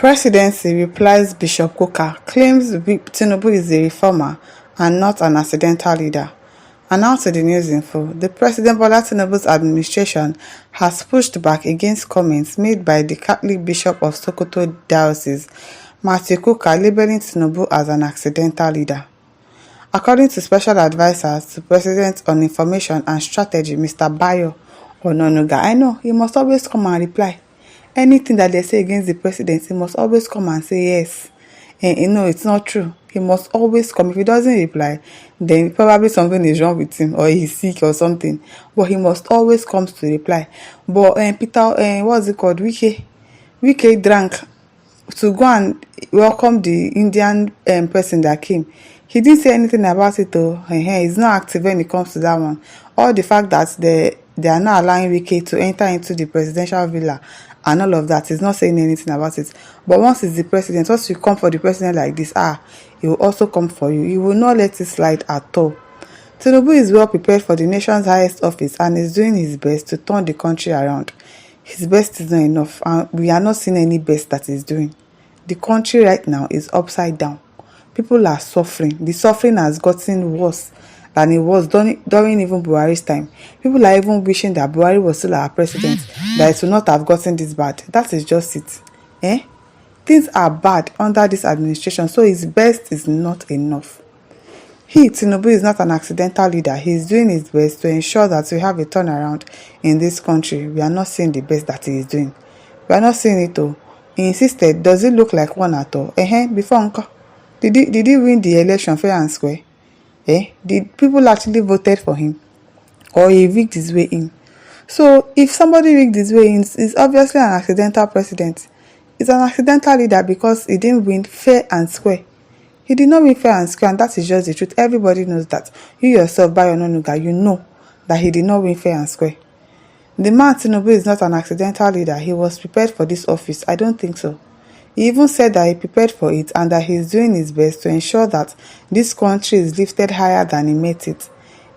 Presidency replies Bishop Kukah, claims Tinubu is a reformer and not an accidental leader. And now to the news info. The President Bola Tinubu's administration has pushed back against comments made by the Catholic Bishop of Sokoto Diocese, Matthew Kukah, labeling Tinubu as an accidental leader. According to Special Advisor to President on Information and Strategy, Mr. Bayo Ononuga, I know he must always come and reply. Anything that they say against the president, he must always come and say yes. And it's not true. He must always come. If he doesn't reply, then probably something is wrong with him or he's sick or something. But he must always come to reply. But Peter, what's it called? Wike drank to go and welcome the Indian person that came. He didn't say anything about it though. He's not active when it comes to that one. Or the fact that they are not allowing Wike to enter into the presidential villa and all of that. He's not saying anything about it. But once he's the president, once you come for the president like this, he will also come for you. He will not let it slide at all. Tinubu is well prepared for the nation's highest office and is doing his best to turn the country around. His best is not enough, and we are not seeing any best that he's doing. The country right now is upside down. People are suffering. The suffering has gotten worse than it was during even Buhari's time. People are even wishing that Buhari was still our president, that it would not have gotten this bad. That is just it. Things are bad under this administration, so his best is not enough. Tinubu, is not an accidental leader. He is doing his best to ensure that we have a turnaround in this country. We are not seeing the best that he is doing. We are not seeing it all. He insisted, does it look like one at all? Before Uncle, did he win the election fair and square? Did people actually voted for him? Or he rigged his way in? So if somebody rigged his way in, it's obviously an accidental president. He's an accidental leader because he didn't win fair and square. He did not win fair and square, and that is just the truth. Everybody knows that. You yourself, Bayo Ononuga, you know that he did not win fair and square. The man Tinubu is not an accidental leader. He was prepared for this office. I don't think so. He even said that he prepared for it and that he is doing his best to ensure that this country is lifted higher than he met it.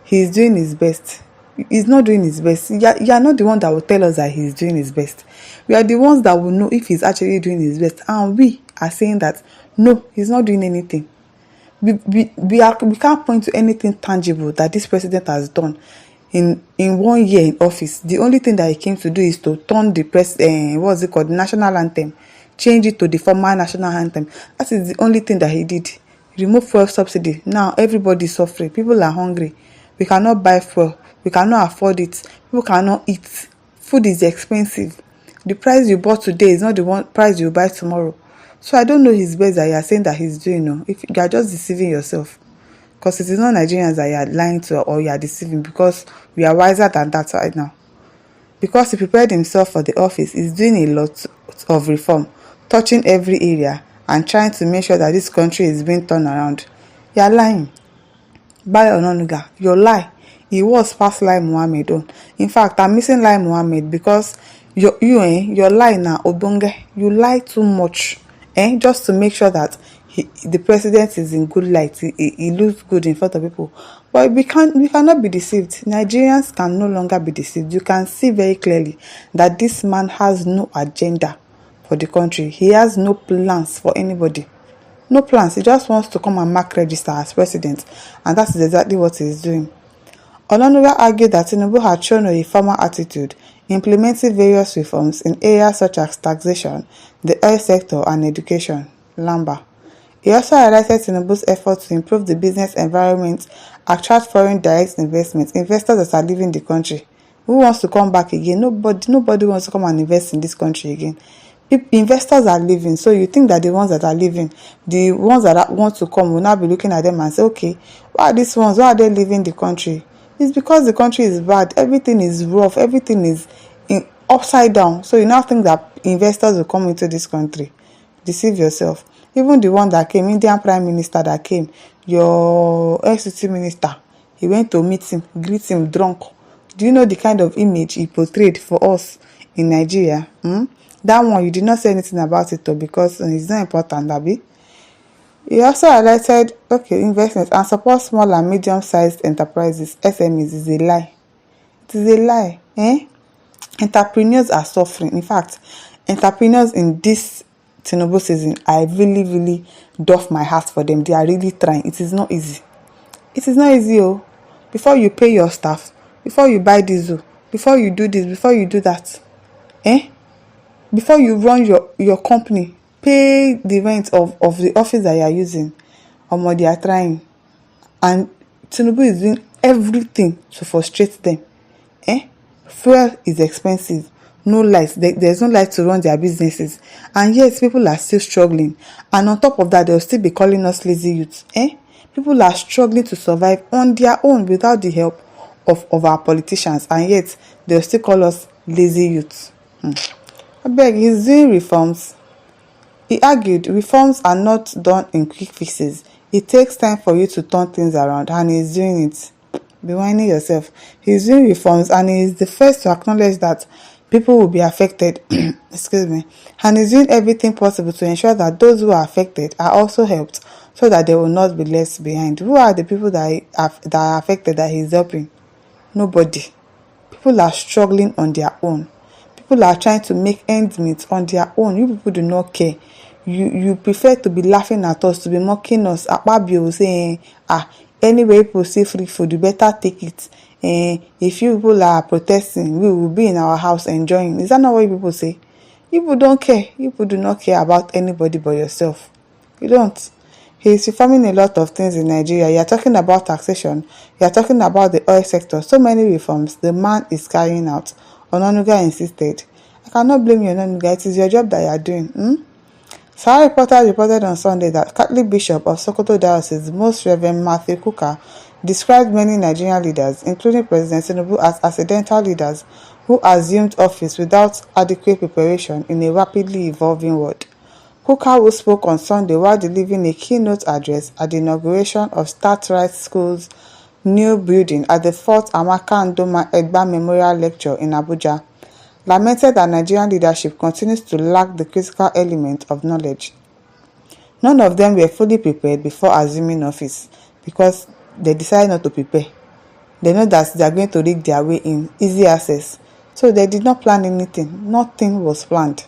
He is doing his best. He's not doing his best. You are not the one that will tell us that he is doing his best. We are the ones that will know if he's actually doing his best. And we are saying that, no, he's not doing anything. We can't point to anything tangible that this president has done in 1 year in office. The only thing that he came to do is to turn the the national anthem, change it to the former national anthem. That is the only thing that he did. Remove fuel subsidy. Now everybody is suffering. People are hungry. We cannot buy fuel. We cannot afford it. People cannot eat. Food is expensive. The price you bought today is not the one price you buy tomorrow. So I don't know his best that you are saying that he's doing. No, if you are just deceiving yourself, because it is not Nigerians that you are lying to or you are deceiving, because we are wiser than that right now. Because he prepared himself for the office, he's doing a lot of reform, touching every area and trying to make sure that this country is being turned around. You are lying. Bayo Ononuga, your lie. He was past Lai Muhammad on. In fact, I'm missing Lai Muhammad because your lie now, Obonge. You lie too much. Just to make sure that the president is in good light. He looks good in front of people. But we cannot be deceived. Nigerians can no longer be deceived. You can see very clearly that this man has no agenda for the country. He has no plans for anybody. No plans. He just wants to come and mark register as president. And that is exactly what he is doing. Ononuga argued that Tinubu had shown a reformer attitude, implementing various reforms in areas such as taxation, the oil sector, and education. Lamba. He also highlighted Tinubu's efforts to improve the business environment, attract foreign direct investment, investors that are leaving the country. Who wants to come back again? Nobody wants to come and invest in this country again. Investors are leaving, so you think that the ones that are leaving, the ones that want to come will now be looking at them and say, okay, why are these ones? Why are they leaving the country? It's because the country is bad. Everything is rough. Everything is upside down. So you now think that investors will come into this country. Deceive yourself. Even the one that came, Indian Prime Minister that came, your FCT minister, he went to meet him, greet him drunk. Do you know the kind of image he portrayed for us in Nigeria? That one, you did not say anything about it though, because it's not important, Abi. He also highlighted, investment and support small and medium-sized enterprises, SMEs, is a lie. It is a lie. Entrepreneurs are suffering. In fact, entrepreneurs in this Tinubu season, I really, really doff my hat for them. They are really trying. It is not easy. It is not easy, oh. Before you pay your staff, before you buy diesel, before you do this, before you do that, before you run your company, pay the rent of the office that you are using, they are trying. And Tinubu is doing everything to frustrate them. Fuel is expensive. No light. There's no light to run their businesses. And yet people are still struggling. And on top of that, they'll still be calling us lazy youths. People are struggling to survive on their own without the help of our politicians. And yet they'll still call us lazy youths. I beg, he's doing reforms. He argued reforms are not done in quick fixes. It takes time for you to turn things around, and he's doing it. Be whining yourself. He's doing reforms, and he is the first to acknowledge that people will be affected. Excuse me. And he's doing everything possible to ensure that those who are affected are also helped, so that they will not be left behind. Who are the people that are affected that he's helping? Nobody. People are struggling on their own. People are trying to make ends meet on their own. You people do not care. You prefer to be laughing at us, to be mocking us. Akpabio saying, anyway people see free food, you better take it. If you people are protesting, we will be in our house enjoying. Is that not what you people say? You people don't care. You people do not care about anybody but yourself. You don't. He's reforming a lot of things in Nigeria. You're talking about taxation. You're talking about the oil sector. So many reforms the man is carrying out. Onanuga insisted. I cannot blame you, Onanuga. It is your job that you are doing. Sahara Reporters reported on Sunday that Catholic Bishop of Sokoto Diocese, Most Reverend Matthew Kukah, described many Nigerian leaders, including President Tinubu, as accidental leaders who assumed office without adequate preparation in a rapidly evolving world. Kukah, who spoke on Sunday while delivering a keynote address at the inauguration of Start Right School's new building at the 4th Amaka Ndoma Egba Memorial Lecture in Abuja, lamented that Nigerian leadership continues to lack the critical element of knowledge. None of them were fully prepared before assuming office because they decided not to prepare. They know that they are going to rig their way in, easy access. So they did not plan anything. Nothing was planned.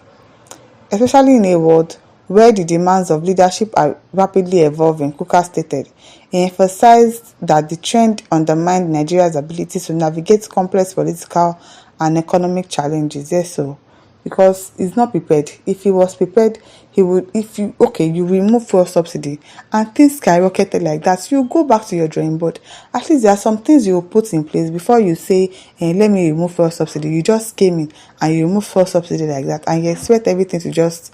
Especially in a world where the demands of leadership are rapidly evolving, Kukah stated. He emphasized that the trend undermined Nigeria's ability to navigate complex political and economic challenges. Yes, so because he's not prepared. If he was prepared, he would. You remove fuel subsidy and things skyrocketed like that, you go back to your drawing board. At least there are some things you will put in place before you say, let me remove fuel subsidy. You just came in and you remove fuel subsidy like that, and you expect everything to just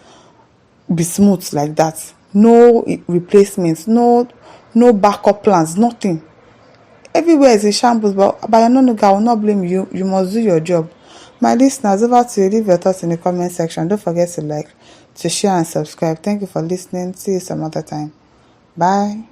be smooth like that. No replacements, no backup plans, nothing. Everywhere is a shambles, but by Onanuga, I will not blame you. You must do your job. My listeners, over to you. Leave your thoughts in the comment section. Don't forget to like, to share, and subscribe. Thank you for listening. See you some other time. Bye.